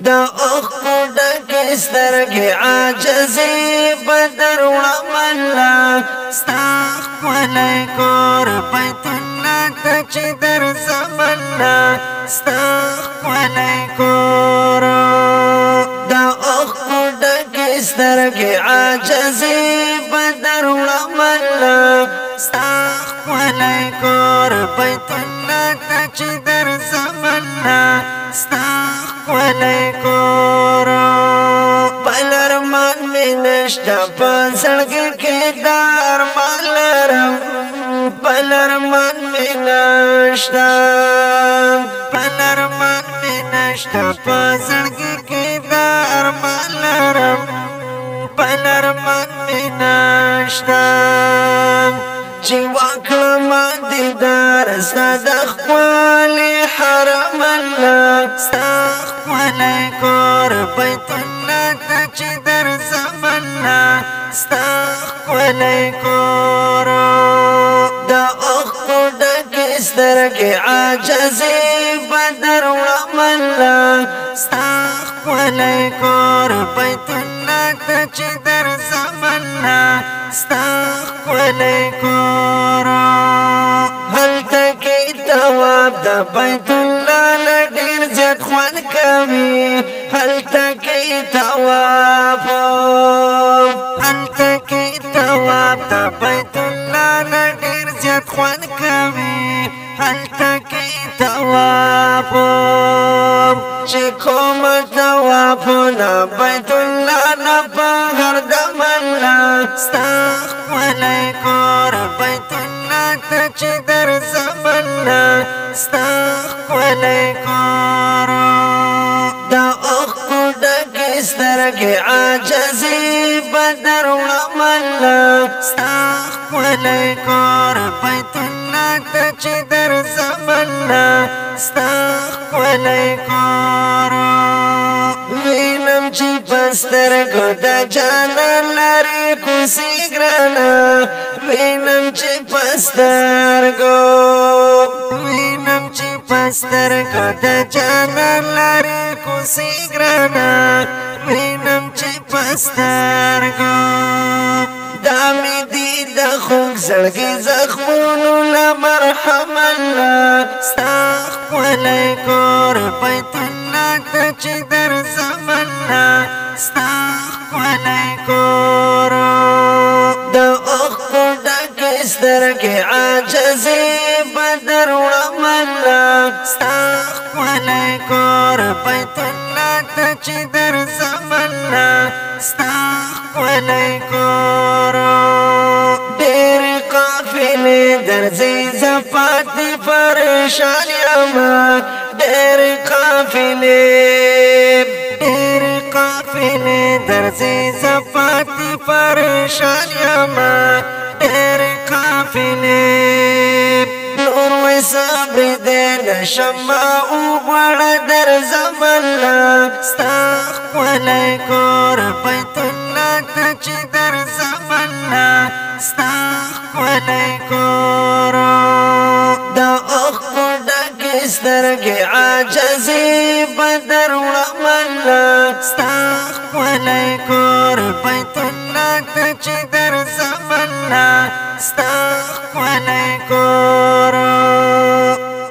دا اوخو ډکې سترګې عاجزي بدر وړمله ستا ښکلی کور بیت الله ته چې درځمله ستا ښکلی کور دا اوخو ډکې سترګې عاجزي بدر وړمله ستا ښکلی کور بیت الله ته چې درځمله ستا ښکلی کور بل ارمان مې نشته په زړګي کې دا ارمان لرم بل ارمان مې نشته بل ارمان مې نشته په زړګي کې دا ارمان لرم بل ارمان مې نشته چې وکړم دیدار ستا د ښکلي حرم الله ستا ښکلی کور بیت الله ته چې درځمله ستا ښکلی کور د اوښکو ډکې سترګې عاجزي بدر وړمله ستا ښکلی کور بیت الله ته چې درځمله ستا ښکلی کور هلته کې ثواب د بیت الله نه ډېر زیات خوند کوي هلته کې ثواب هلته کې ثواب د بیت الله نه ډېر زیات خوند کوي هلته کې ثواب چې کوم ثوابونه بیت الله نه په هر دم الله ستا ښکلی کور بیت الله ته چې درځمله ستا ښکلی کور دا اوښکو ډکې سترګې عاجزي بدر وړمله ستا ښکلی کور بیت الله ته چې درځمله ستا ښکلی کور وینم چې په سترګو د جانان لرې کوڅې ګرانه وینم چې په سترګو وینم چې په سترګو د جانان لرې کوڅې ګرانه وینم چې په سترګو دا مې دي د خوږ زړګي زخمونو له مرحم الله ستا ښکلی کور بیت الله ته چې درځمله ستا ښکلی کور د اوښکو ډکې سترګې عاجزي بدر وړمله ستا ښکلی کور بیت الله ته چې درځمله ستا ښکلی کور ډېرې قافلې درځي زه پاتې پریشان یمه ډېرې قافلې درځي زه پاتې پریشان یمه ډېرې قافلې نور وای صبر دې نشم ما وغواړه درځمله ستا ښکلی کور بیت الله ته چې درځمله ستا ښکلی کور د اوښکو ډکې سترګې عاجزي بدر وړمله ستا ښکلی کور بیت الله ته چې درځمله ستا ښکلی